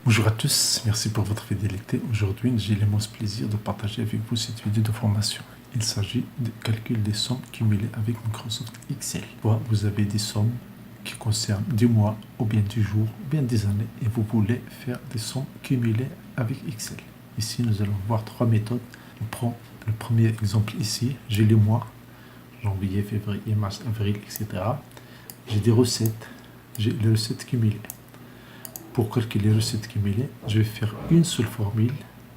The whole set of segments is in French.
Bonjour à tous, merci pour votre fidélité. Aujourd'hui, j'ai l'immense plaisir de partager avec vous cette vidéo de formation. Il s'agit de calcul des sommes cumulées avec Microsoft Excel. Vous avez des sommes qui concernent des mois, ou bien des jours, ou bien des années, et vous voulez faire des sommes cumulées avec Excel. Ici, nous allons voir trois méthodes. On prend le premier exemple ici, j'ai les mois, janvier, février, mars, avril, etc. J'ai des recettes, j'ai les recettes cumulées. Pour calculer les recettes cumulées, je vais faire une seule formule,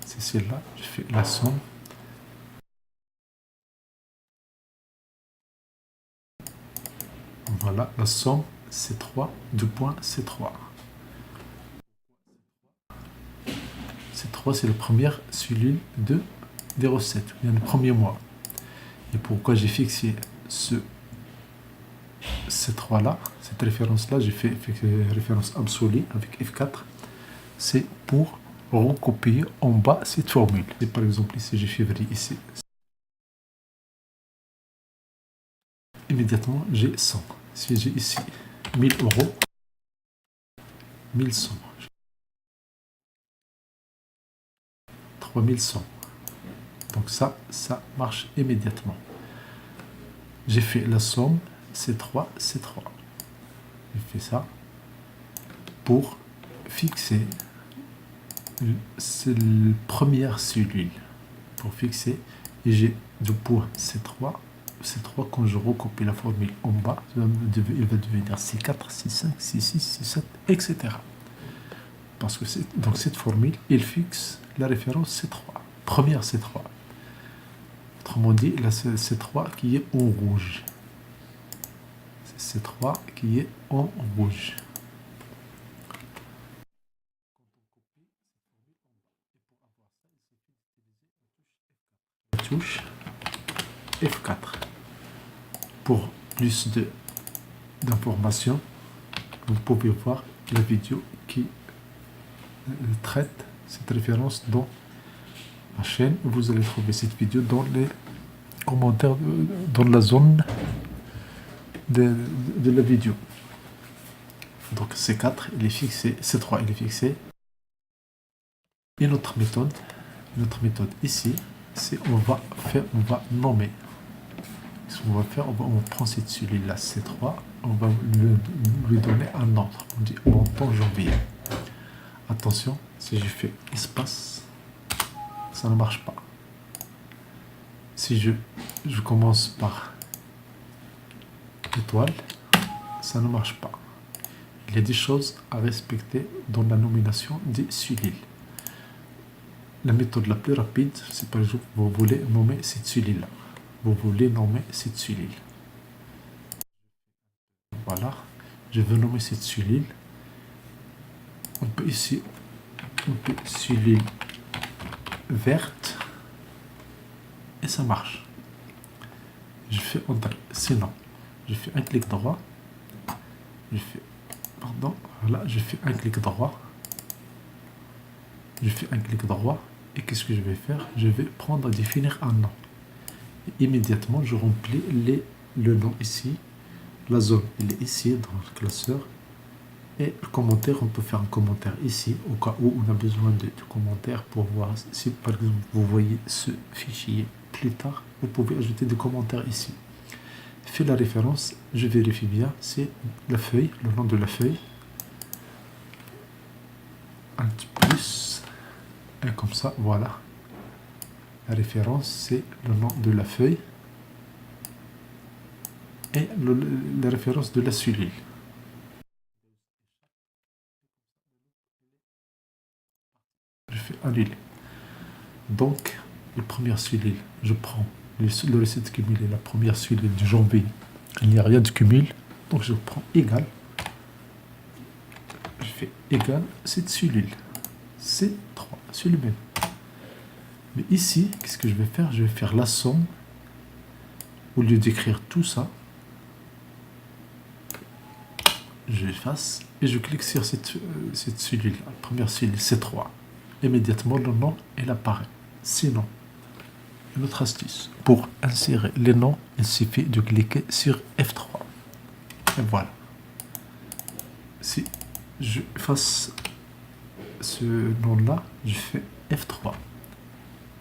c'est celle-là, je fais la somme. Voilà, la somme C3, deux points C3. C3, c'est la première cellule des recettes, bien le premier mois. Et pourquoi j'ai fixé ce C3-là, cette référence-là, j'ai fait référence absolue avec F4, c'est pour recopier en bas cette formule. Et par exemple, ici, j'ai février, ici. Immédiatement, j'ai 100. Si j'ai ici 1000 euros, 1100, 3100. Donc ça marche immédiatement. J'ai fait la somme C3, C3. J'ai fait ça pour fixer la première cellule. Pour fixer, et j'ai du point C3. C3, quand je recopie la formule en bas, il va devenir C4, C5, C6, C7, etc. Parce que donc cette formule, il fixe la référence C3, première C3. Autrement dit, la C3 qui est en rouge. C'est C3 qui est en rouge. Touche F4. Pour plus d'informations, vous pouvez voir la vidéo qui traite cette référence dans ma chaîne. Vous allez trouver cette vidéo dans les commentaires, dans la zone de la vidéo. Donc C4, il est fixé, C3, il est fixé. Une autre méthode ici, c'est on va nommer. Ce qu'on va faire, on prend cette cellule-là, C3, on va lui donner un nom. On dit montant janvier. Attention, si je fais espace, ça ne marche pas. Si je commence par étoile, ça ne marche pas. Il y a des choses à respecter dans la nomination des cellules. La méthode la plus rapide, c'est par exemple, vous voulez nommer cette cellule-là. Vous voulez nommer cette cellule. Voilà, je veux nommer cette cellule. On peut ici, cellule verte, et ça marche. Je fais Enter. Sinon, je fais un clic droit. Voilà, je fais un clic droit. Et qu'est-ce que je vais faire? Je vais prendre à définir un nom. Et immédiatement, je remplis le nom ici. La zone, elle est ici dans le classeur. Et le commentaire, on peut faire un commentaire ici, au cas où on a besoin de commentaires pour voir si, par exemple, vous voyez ce fichier plus tard, vous pouvez ajouter des commentaires ici. Fait la référence, je vérifie bien, c'est la feuille, le nom de la feuille. Un petit plus, et comme ça, voilà. La référence, c'est le nom de la feuille et la référence de la cellule. Je fais annuler. Donc, la première cellule, je prends le recette cumulé, la première cellule du janvier. Il n'y a rien de cumul, donc je prends égal. Je fais égal cette cellule. C3, c'est le même. Mais ici, qu'est-ce que je vais faire? Je vais faire la somme. Au lieu d'écrire tout ça, je efface et je clique sur cette cellule, la première cellule, C3. Immédiatement, le nom, il apparaît. Sinon, une autre astuce. Pour insérer les noms, il suffit de cliquer sur F3. Et voilà. Si je efface ce nom-là, je fais F3.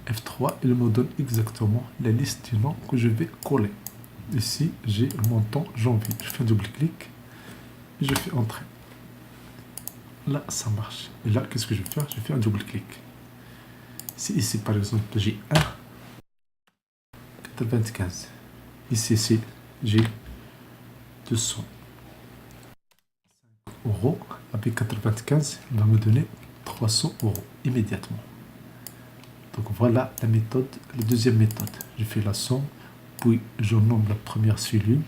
F3, il me donne exactement la liste du nom que je vais coller. Ici, j'ai le montant janvier. Je fais un double-clic et je fais entrer. Là, ça marche. Et là, qu'est-ce que je vais faire? Je fais un double-clic. Si ici, par exemple, j'ai 1,95. Ici, j'ai 200 euros. Avec 95, il va me donner 300 euros immédiatement. Donc voilà la méthode, la deuxième méthode. Je fais la somme, puis je nomme la première cellule.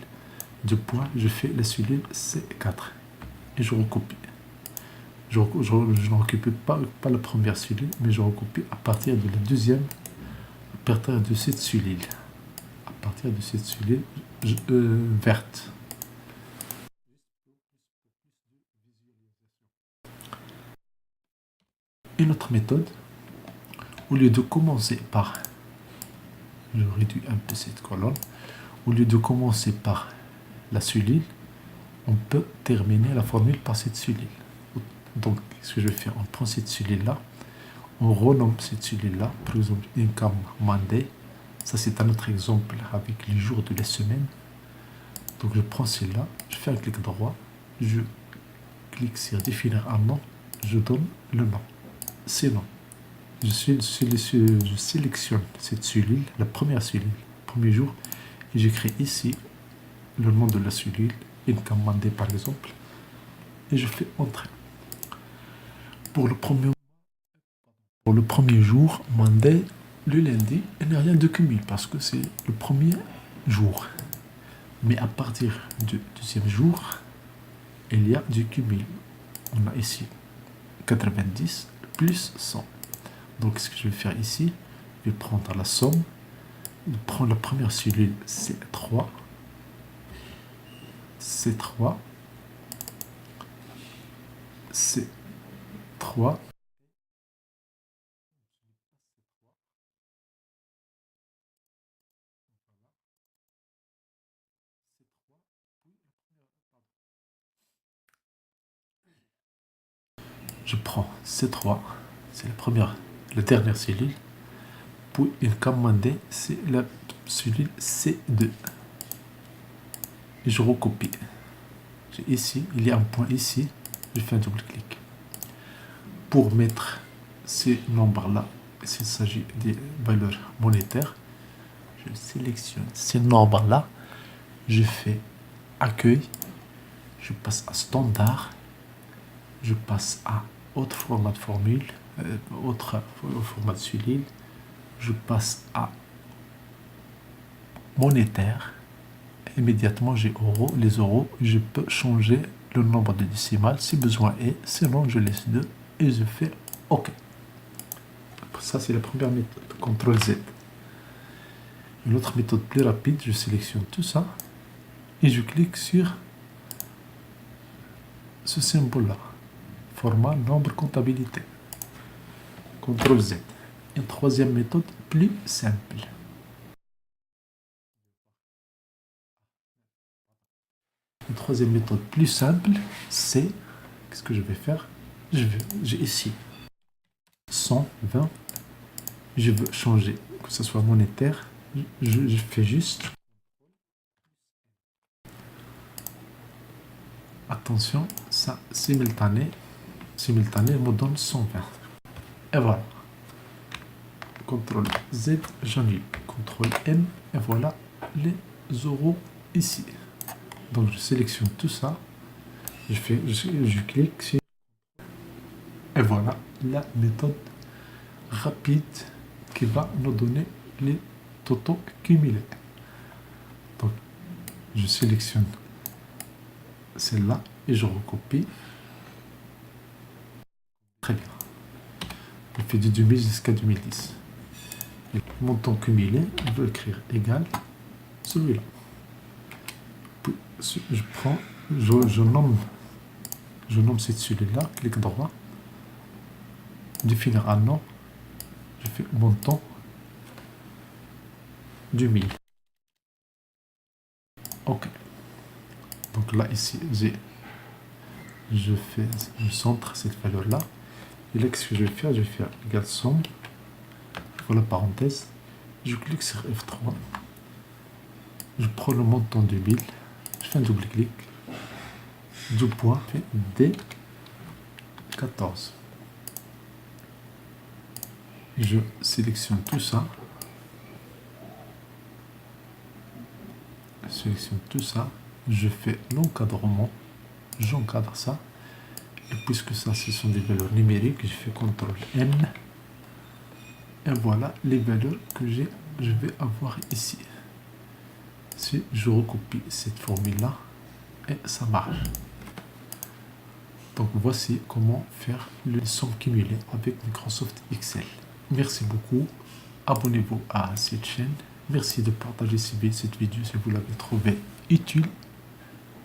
De point, je fais la cellule C4 et je recopie. Je ne recopie pas la première cellule, mais je recopie à partir de la deuxième, à partir de cette cellule. À partir de cette cellule verte. Une autre méthode, au lieu de commencer par, je réduis un peu cette colonne, au lieu de commencer par la cellule, on peut terminer la formule par cette cellule. Donc, ce que je vais faire, on prend cette cellule-là, on renomme cette cellule-là, par exemple, Income Monday. Ça, c'est un autre exemple avec les jours de la semaine. Donc, je prends celle-là, je fais un clic droit, je clique sur définir un nom, je donne le nom. C'est nom. Je sélectionne cette cellule, la première cellule, premier jour, et j'écris ici le nom de la cellule, Income Monday par exemple, et je fais entrer. Pour le premier jour, Monday, le lundi, il n'y a rien de cumul parce que c'est le premier jour. Mais à partir du deuxième jour, il y a du cumul. On a ici 90 plus 100. Donc ce que je vais faire ici, je vais prendre la somme, je prends la première cellule C3, C3, C3, je prends C3, c'est la dernière cellule, puis une commande, c'est la cellule C2. Et je recopie. Ici, il y a un point ici, je fais un double-clic. Pour mettre ces nombres-là, s'il s'agit des valeurs monétaires, je sélectionne ces nombres-là, je fais accueil, je passe à standard, je passe à autre format de formule, autre format de cellule, je passe à monétaire. Immédiatement j'ai euros, les euros, je peux changer le nombre de décimales si besoin est, sinon je laisse 2 et je fais OK. Ça c'est la première méthode, CTRL Z. Une autre méthode plus rapide, je sélectionne tout ça et je clique sur ce symbole-là, format nombre comptabilité. CTRL Z. Une troisième méthode plus simple. Une troisième méthode plus simple, c'est, qu'est-ce que je vais faire? J'ai ici 120, je veux changer, que ce soit monétaire, je fais juste, attention, ça, simultané me donne 120. Et voilà. CTRL Z, j'annule. CTRL M, et voilà les euros ici. Donc je sélectionne tout ça, je clique sur, et voilà la méthode rapide qui va nous donner les totaux cumulés. Donc je sélectionne celle-là et je recopie. Très bien. Je fais de 2000 jusqu'à 2010. Le montant cumulé, je vais écrire égal celui-là. Puis je prends, je nomme cette cellule-là, clic droit, définir un nom, je fais montant 2000. OK. Donc là, ici, je centre cette valeur-là Et là, ce que je vais faire égal somme. Voilà, parenthèse. Je clique sur F3. Je prends le montant du bill. Je fais un double clic. Du point, je fais D14. Je sélectionne tout ça. Je sélectionne tout ça. Je fais l'encadrement. J'encadre ça. Et puisque ça, ce sont des valeurs numériques, je fais CTRL-N. Et voilà les valeurs que je vais avoir ici. Si je recopie cette formule-là, et ça marche. Donc voici comment faire les sommes cumulées avec Microsoft Excel. Merci beaucoup. Abonnez-vous à cette chaîne. Merci de partager cette vidéo si vous l'avez trouvée utile.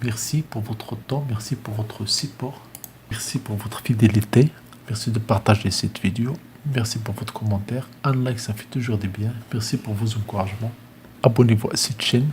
Merci pour votre temps. Merci pour votre support. Merci pour votre fidélité. Merci de partager cette vidéo. Merci pour votre commentaire. Un like, ça fait toujours du bien. Merci pour vos encouragements. Abonnez-vous à cette chaîne.